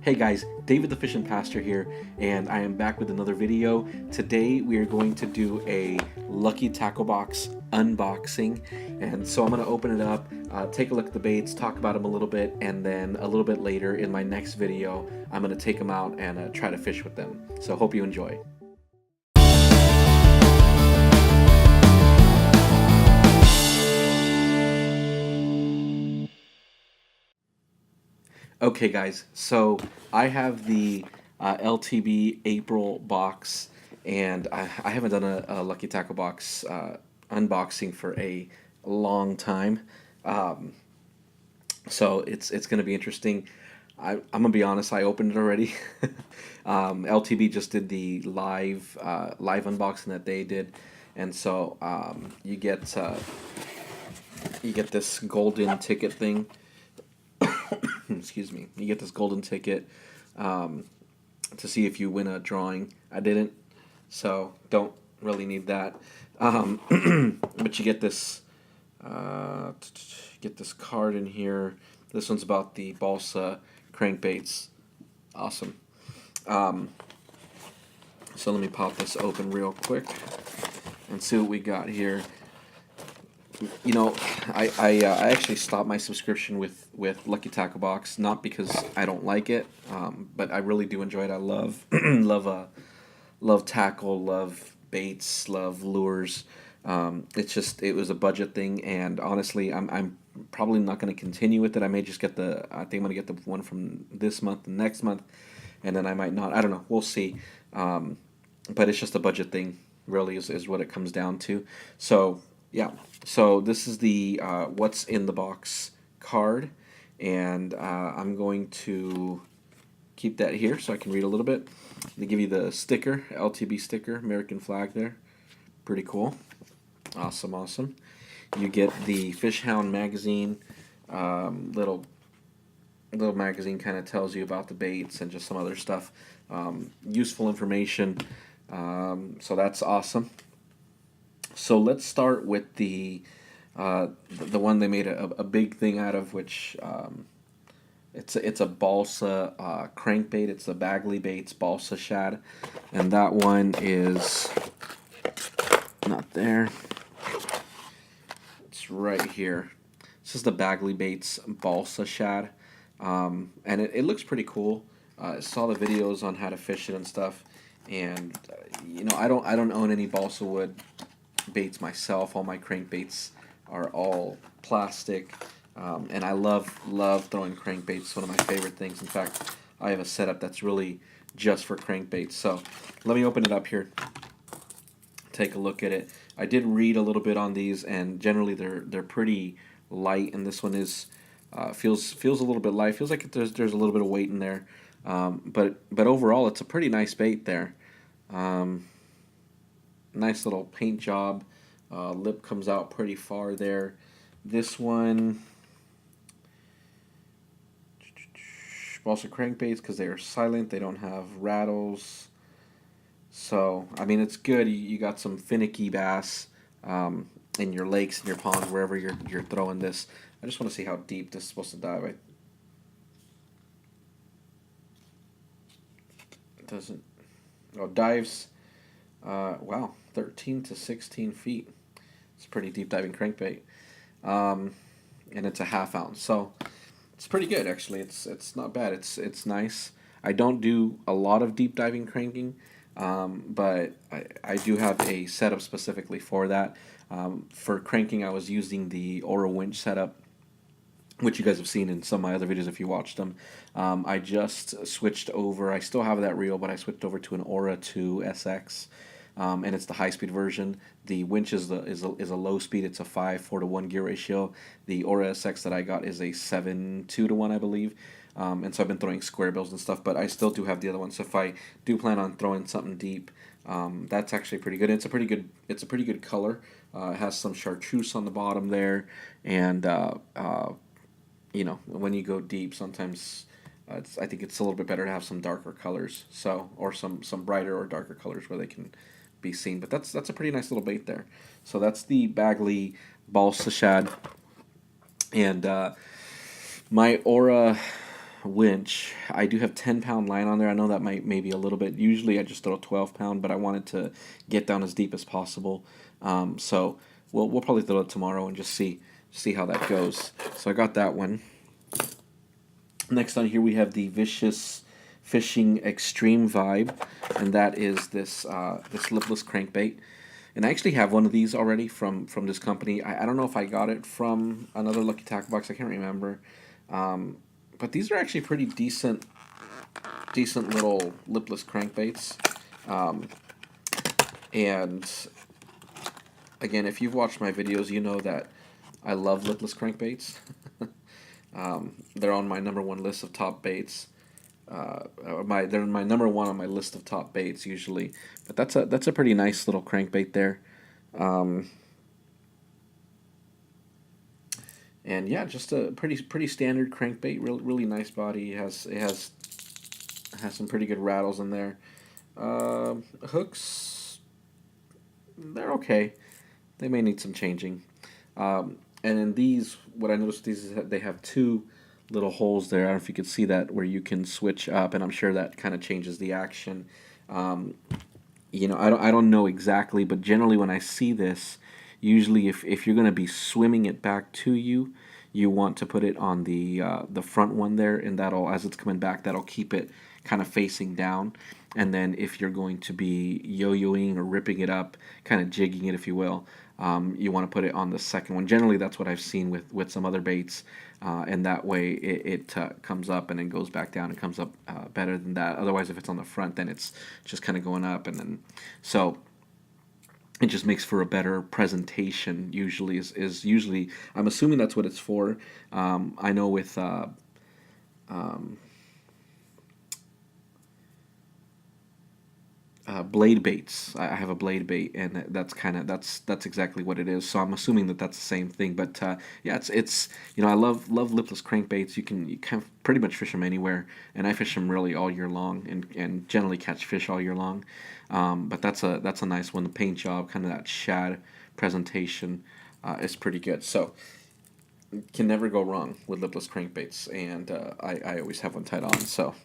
Hey guys, David the Fishing Pastor here, and I am back with another video. Today we are going to do a Lucky Tackle Box unboxing, and so I'm going to open it up, take a look at the baits, talk about them a little bit, and then a little bit later in my next video, I'm going to take them out and try to fish with them. So hope you enjoy. Okay guys, so I have the LTB April box, and I haven't done a Lucky Tackle box unboxing for a long time. Um, so it's going to be interesting. I'm gonna be honest. I opened it already. LTB just did the live unboxing that they did, and so you get this golden ticket thing. Excuse me. You get this golden ticket um, to see if you win a drawing. I didn't, so don't really need that. But you get this card in here. This one's about the balsa crankbaits. Awesome. Um, so let me pop this open real quick and see what we got here. You know, I actually stopped my subscription with Lucky Tackle Box, not because I don't like it, but I really do enjoy it. I love love tackle, love baits, love lures. It's just it was a budget thing, and honestly, I'm probably not going to continue with it. I may just get I think I'm going to get the one from this month and next month, and then I might not. I don't know. We'll see. But it's just a budget thing, really, is what it comes down to. So yeah. So this is the what's in the box card, and I'm going to keep that here so I can read a little bit. They give you the sticker, LTB sticker, American flag there. Pretty cool. Awesome, awesome. You get the Fish Hound magazine. Little magazine kind of tells you about the baits and just some other stuff. Useful information. So that's awesome. So let's start with the one they made a big thing out of, which it's a balsa crankbait. It's the Bagley Bates balsa shad, and that one is not there. It's right here. This is the Bagley Bates balsa shad, and it looks pretty cool. I saw the videos on how to fish it and stuff, and you know, I don't own any balsa wood baits myself. All my crankbaits are all plastic, and I love throwing crankbaits. It's one of my favorite things. In fact, I have a setup that's really just for crankbaits. So let me open it up here, take a look at it. I did read a little bit on these, and generally they're pretty light, and this one is feels a little bit light. Feels like there's a little bit of weight in there, but overall it's a pretty nice bait there. Um, Nice little paint job. Lip comes out pretty far there. This one, balsa crankbaits, because they are silent. They don't have rattles. So, I mean, it's good. You got some finicky bass in your lakes and your ponds, wherever you're throwing this. I just want to see how deep this is supposed to dive. It doesn't. Oh, dives. Wow, 13 to 16 feet. It's a pretty deep diving crankbait, and it's a half ounce, so it's pretty good actually. It's not bad. It's nice. I don't do a lot of deep diving cranking, but I do have a setup specifically for that. For cranking, I was using the Aura winch setup, which you guys have seen in some of my other videos if you watched them. I just switched over. I still have that reel, but I switched over to an Aura 2 SX, and it's the high-speed version. The winch is a low speed. It's a 5:4 to 1 gear ratio. The Aura SX that I got is a 7:2 to 1, I believe. And so I've been throwing square bills and stuff, but I still do have the other one. So if I do plan on throwing something deep, that's actually pretty good. It's a pretty good color. It has some chartreuse on the bottom there, and you know, when you go deep, sometimes I think it's a little bit better to have some darker colors, so or some brighter or darker colors where they can be seen. But that's a pretty nice little bait there. So that's the Bagley balsa shad, and my Aura winch. I do have 10-pound line on there. I know that might maybe a little bit. Usually I just throw 12-pound, but I wanted to get down as deep as possible. So we'll probably throw it tomorrow and just see how that goes. So I got that one. Next on here we have the Vicious Fishing Extreme Vibe, and that is this lipless crankbait. And I actually have one of these already from this company. I don't know if I got it from another Lucky Tackle Box. I can't remember. But these are actually pretty decent little lipless crankbaits. And again, if you've watched my videos, you know that I love lipless crankbaits. They're on my #1 list of top baits. They're my #1 on my list of top baits usually. But that's a pretty nice little crankbait there. And yeah, just a pretty standard crankbait. Really nice body. It has some pretty good rattles in there. Hooks, they're okay. They may need some changing. And in these, what I noticed is that they have two little holes there. I don't know if you could see that, where you can switch up, and I'm sure that kind of changes the action. You know, I don't know exactly, but generally when I see this, usually if you're going to be swimming it back to you, you want to put it on the front one there, and that'll, as it's coming back, that'll keep it kind of facing down. And then if you're going to be yo-yoing or ripping it up, kind of jigging it, if you will, you want to put it on the second one. Generally, that's what I've seen with some other baits, and that way it comes up and then goes back down and comes up better than that. Otherwise, if it's on the front, then it's just kind of going up, and then so it just makes for a better presentation. Usually, is usually, I'm assuming that's what it's for. I know with blade baits. I have a blade bait, and that's exactly what it is. So I'm assuming that that's the same thing. But yeah, it's you know, I love lipless crankbaits. You can pretty much fish them anywhere, and I fish them really all year long, and generally catch fish all year long. But that's a nice one. The paint job, kind of that shad presentation, is pretty good. So can never go wrong with lipless crankbaits, and I always have one tied on. So.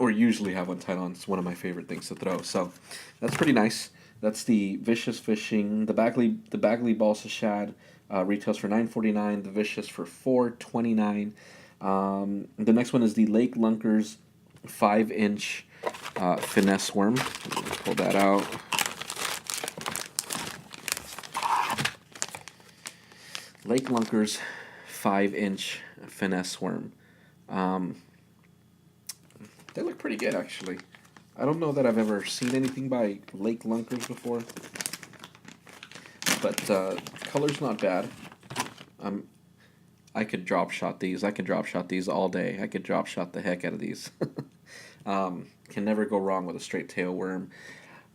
Or usually have one tied on. It's one of my favorite things to throw. So that's pretty nice. That's the Vicious Fishing. The Bagley Balsa Shad retails for $9.49. The Vicious for $4.29. The next one is the Lake Lunkers 5-inch finesse worm. Pull that out. Lake Lunkers 5-inch finesse worm. They look pretty good, actually. I don't know that I've ever seen anything by Lake Lunkers before, but color's not bad. I could drop shot these. I could drop shot these all day. I could drop shot the heck out of these. Can never go wrong with a straight tail worm.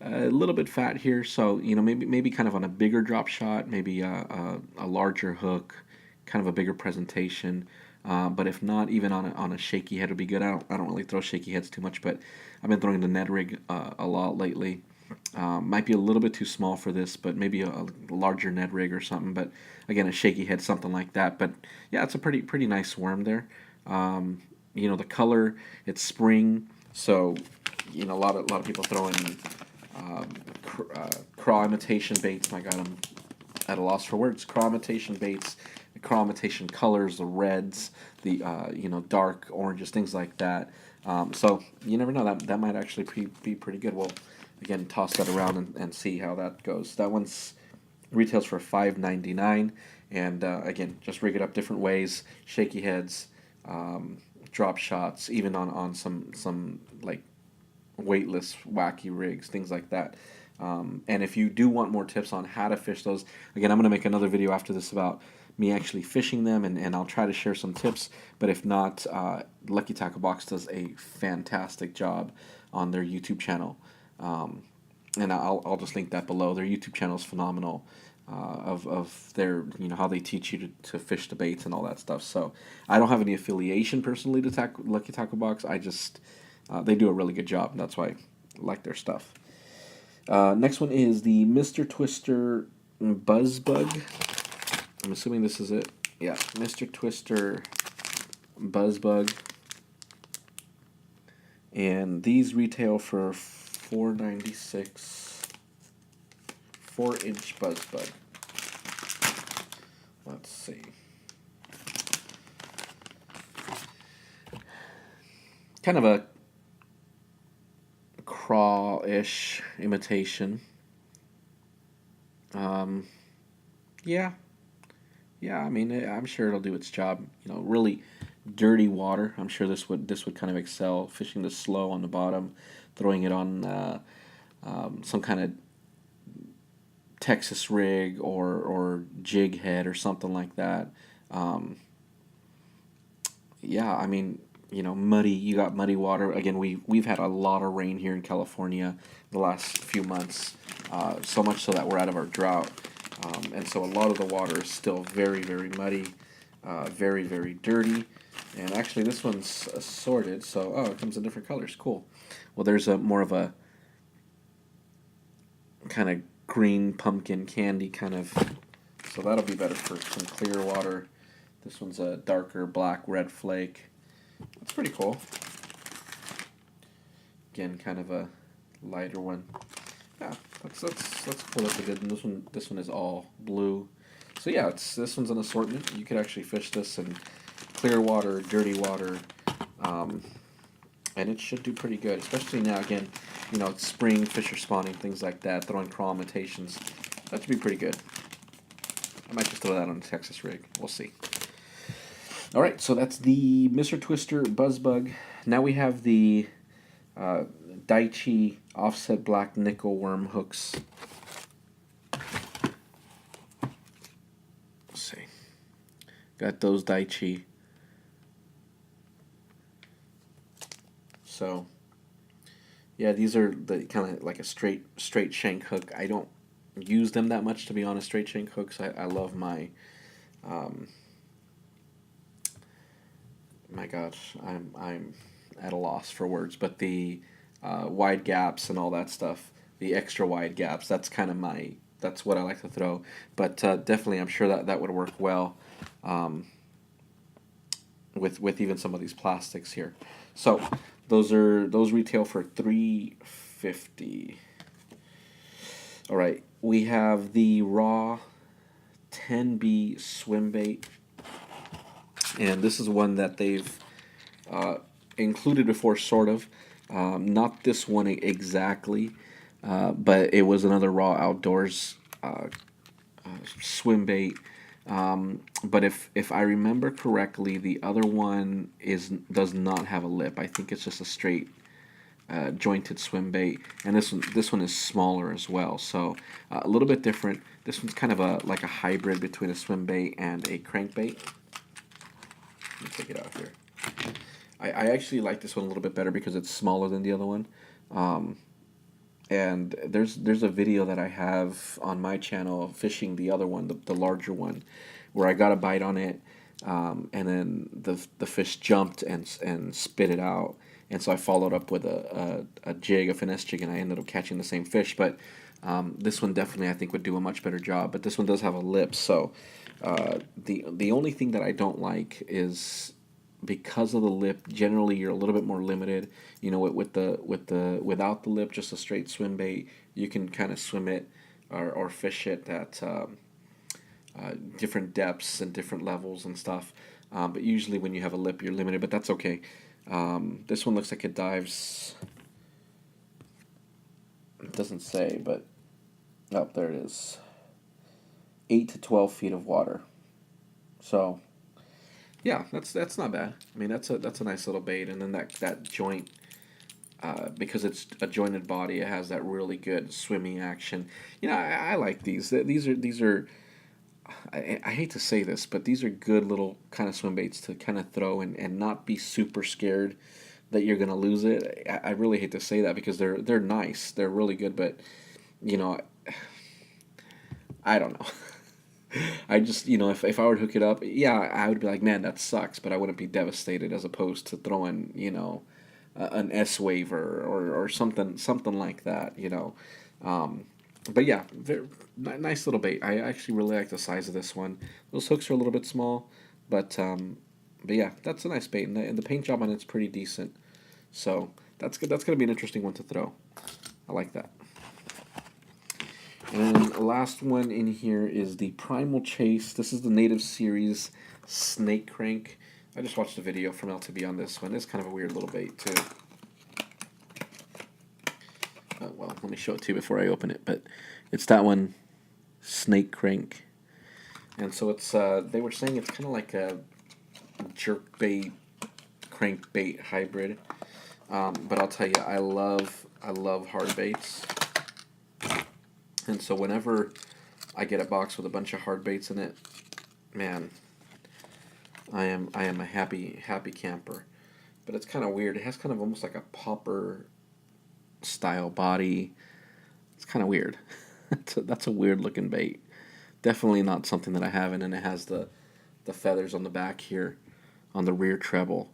A little bit fat here, so you know, maybe kind of on a bigger drop shot, maybe a larger hook, kind of a bigger presentation. But if not, even on a shaky head would be good. I don't really throw shaky heads too much, but I've been throwing the Ned rig a lot lately. Might be a little bit too small for this, but maybe a larger Ned rig or something. But again, a shaky head, something like that. But yeah, it's a pretty nice worm there. You know, the color, it's spring, so you know, a lot of people throwing craw imitation baits. My God, I'm at a loss for words. Craw imitation baits, craw imitation colors, the reds, the you know, dark oranges, things like that. So you never know, that might actually be pretty good. We'll again toss that around and see how that goes. That one's retails for $5.99, and again, just rig it up different ways: shaky heads, drop shots, even on some like weightless wacky rigs, things like that. And if you do want more tips on how to fish those, again, I'm going to make another video after this about me actually fishing them, and I'll try to share some tips. But if not, Lucky Tackle Box does a fantastic job on their YouTube channel, and I'll just link that below. Their YouTube channel is phenomenal, of their, you know, how they teach you to fish the baits and all that stuff. So I don't have any affiliation personally to Lucky Tackle Box. I just they do a really good job, and that's why I like their stuff. Next one is the Mr. Twister Buzzbug. I'm assuming this is it. Yeah, Mr. Twister Buzzbug. And these retail for $4.96. 4-inch buzz bug. Let's see. Kind of a craw-ish imitation. Yeah, yeah. I mean, I'm sure it'll do its job. Really dirty water. I'm sure this would kind of excel fishing this slow on the bottom, throwing it on some kind of Texas rig or jig head or something like that. Um, yeah, I mean, muddy. You got muddy water. Again, we've had a lot of rain here in California the last few months, so much so that we're out of our drought, and so a lot of the water is still very, very muddy, very, very dirty. And actually, this one's assorted, so it comes in different colors. Cool. Well, there's a more of a kind of green pumpkin candy kind of, so that'll be better for some clear water. This one's a darker black red flake. That's pretty cool. Again, kind of a lighter one. Yeah, that's cool. That's a good one. This one is all blue. So yeah, this one's an assortment. You could actually fish this in clear water, dirty water, and it should do pretty good. Especially now, again, it's spring, fish are spawning, things like that. Throwing crawl imitations, that should be pretty good. I might just throw that on a Texas rig. We'll see. All right, so that's the Mr. Twister Buzz Bug. Now we have the Daichi Offset Black Nickel Worm hooks. Let's see. Got those Daichi. So, yeah, these are the kind of like a straight shank hook. I don't use them that much, to be honest. Straight shank hooks. I love my. My gosh, I'm at a loss for words. But the wide gaps and all that stuff, the extra wide gaps. That's kind of that's what I like to throw. But definitely, I'm sure that would work well with even some of these plastics here. So those retail for $3.50. All right, we have the raw 10B swim bait, and this is one that they've included before, sort of. Not this one exactly, but it was another raw outdoors swim bait. But if I remember correctly, the other one does not have a lip. I think it's just a straight jointed swim bait, and this one is smaller as well, so a little bit different. This one's kind of like a hybrid between a swim bait and a crankbait. Let me take it out here. I actually like this one a little bit better because it's smaller than the other one. And there's a video that I have on my channel fishing the other one, the larger one, where I got a bite on it, and then the fish jumped and spit it out. And so I followed up with a finesse jig, and I ended up catching the same fish. But this one definitely, I think, would do a much better job. But this one does have a lip, so the only thing that I don't like is, because of the lip, generally you're a little bit more limited. Without the lip, just a straight swim bait, you can kind of swim it or fish it at different depths and different levels and stuff. But usually when you have a lip, you're limited. But that's okay. This one looks like it dives. It doesn't say, but there it is. 8 to 12 feet of water. So, yeah, that's not bad. I mean, that's a nice little bait, and then that joint, because it's a jointed body, it has that really good swimming action. I like these. These are. I hate to say this, but these are good little kind of swim baits to kind of throw and not be super scared that you're gonna lose it. I really hate to say that because they're nice, they're really good, but you know, I don't know. I just, if I were to hook it up, yeah, I would be like, man, that sucks, but I wouldn't be devastated as opposed to throwing, an S wave or something like that. But yeah, nice little bait. I actually really like the size of this one. Those hooks are a little bit small, but yeah, that's a nice bait, and the paint job on it's pretty decent. So That's good. That's going to be an interesting one to throw. I like that. And the last one in here is the Camel Chase. This is the Native Series Snake Crank. I just watched a video from LTB on this one. It's kind of a weird little bait too. Well, let me show it to you before I open it. But it's that one, Snake Crank. And so it's they were saying it's kind of like a jerk bait, crank bait hybrid. But I'll tell you, I love hard baits. And so whenever I get a box with a bunch of hard baits in it, man, I am a happy camper. But it's kind of weird. It has kind of almost like a popper style body. It's kind of weird. That's a weird looking bait. Definitely not something that I have, and then it has the feathers on the back here, on the rear treble.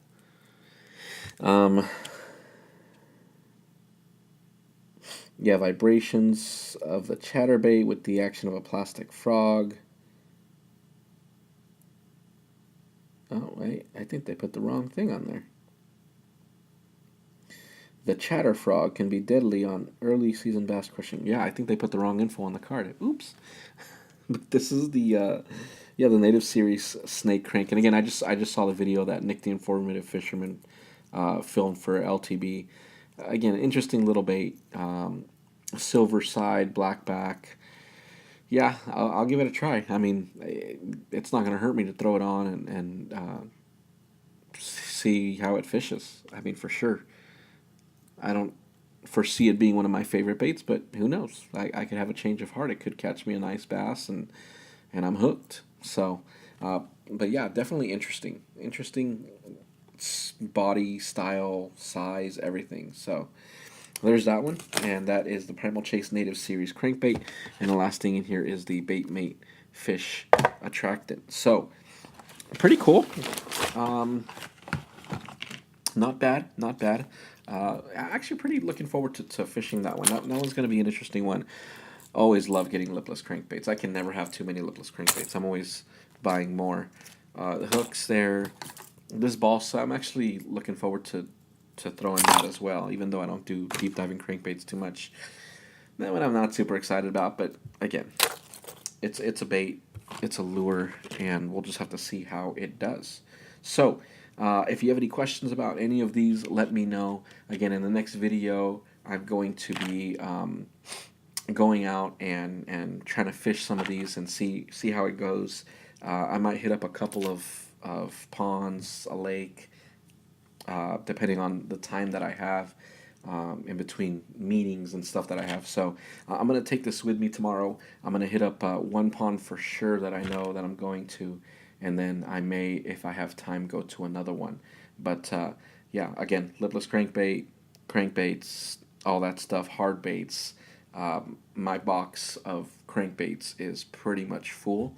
Yeah, vibrations of the chatterbait with the action of a plastic frog. Oh, wait, I think they put the wrong thing on there. The chatter frog can be deadly on early season bass crushing. Yeah, I think they put the wrong info on the card. Oops. But this is the the Native Series Snake Crank. And again, I just saw the video that Nick the Informative Fisherman filmed for LTB. Again, interesting little bait. Silver side, black back. Yeah, I'll give it a try. I mean, it's not going to hurt me to throw it on and see how it fishes. I mean, for sure. I don't foresee it being one of my favorite baits, but who knows? I could have a change of heart. It could catch me a nice bass, and I'm hooked. So, but yeah, definitely interesting. Interesting body, style, size, everything. So there's that one, and that is the Camel Chase Native Series crankbait. And the last thing in here is the Bait Mate Fish Attractant. So pretty cool. Not bad, not bad. Actually, pretty looking forward to fishing that one. That one's going to be an interesting one. Always love getting lipless crankbaits. I can never have too many lipless crankbaits. I'm always buying more. The hooks there. This balsa, I'm actually looking forward to throwing that as well, even though I don't do deep diving crankbaits too much. That one I'm not super excited about, but again, it's a bait, it's a lure, and we'll just have to see how it does. So, if you have any questions about any of these, let me know. Again, in the next video, I'm going to be going out and trying to fish some of these and see how it goes. I might hit up a couple of ponds, a lake, depending on the time that I have in between meetings and stuff that I have. So I'm going to take this with me tomorrow. I'm going to hit up one pond for sure that I know that I'm going to, and then I may, if I have time, go to another one. But yeah, again, lipless crankbaits, all that stuff, hard baits. My box of crankbaits is pretty much full.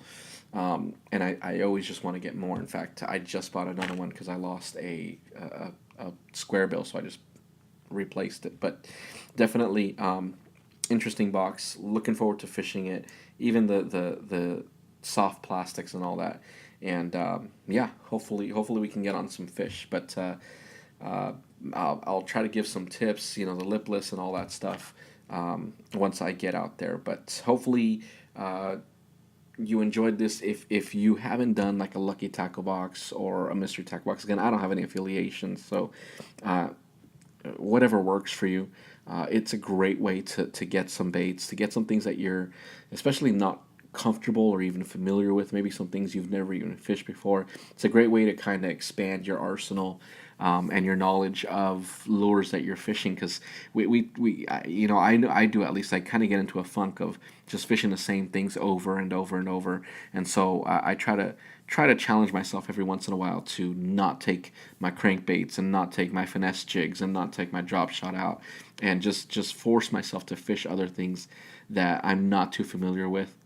And I always just want to get more. In fact, I just bought another one because I lost a square bill, so I just replaced it. But definitely interesting box. Looking forward to fishing it. Even the soft plastics and all that. And yeah, hopefully we can get on some fish. But I'll try to give some tips, the lipless and all that stuff once I get out there. But hopefully you enjoyed this. If you haven't done like a Lucky Tackle box or a mystery tackle box, again, I don't have any affiliations, so whatever works for you. It's a great way to get some baits, to get some things that you're especially not comfortable or even familiar with, maybe some things you've never even fished before. It's a great way to kind of expand your arsenal and your knowledge of lures that you're fishing, because I do, at least I kind of get into a funk of just fishing the same things over and over and over, and so I try to challenge myself every once in a while to not take my crankbaits and not take my finesse jigs and not take my drop shot out, and just force myself to fish other things that I'm not too familiar with.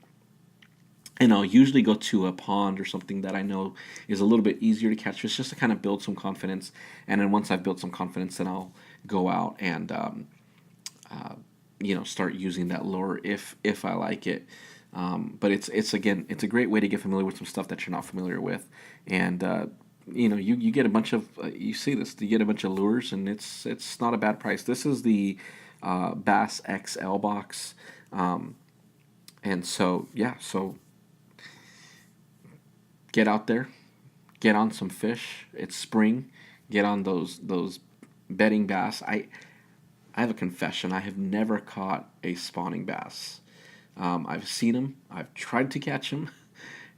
And I'll usually go to a pond or something that I know is a little bit easier to catch fish, just to kind of build some confidence. And then once I've built some confidence, then I'll go out and start using that lure if I like it. But it's a great way to get familiar with some stuff that you're not familiar with, and you get a bunch of you see this, you get a bunch of lures, and it's not a bad price. This is the Bass XL box, and so yeah, so get out there, get on some fish. It's spring. Get on those bedding bass. I have a confession. I have never caught a spawning bass. I've seen them. I've tried to catch them,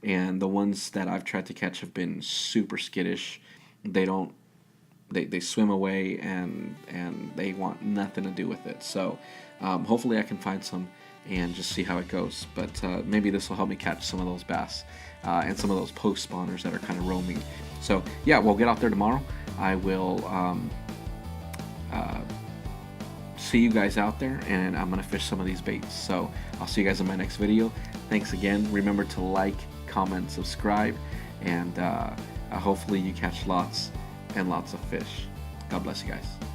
and the ones that I've tried to catch have been super skittish. They don't. They swim away, and they want nothing to do with it. So hopefully I can find some and just see how it goes. But maybe this will help me catch some of those bass and some of those post spawners that are kind of roaming. So yeah, we'll get out there tomorrow. I will see you guys out there, and I'm gonna fish some of these baits. So I'll see you guys in my next video. Thanks again. Remember to like, comment, subscribe, and hopefully you catch lots and lots of fish. God bless you guys.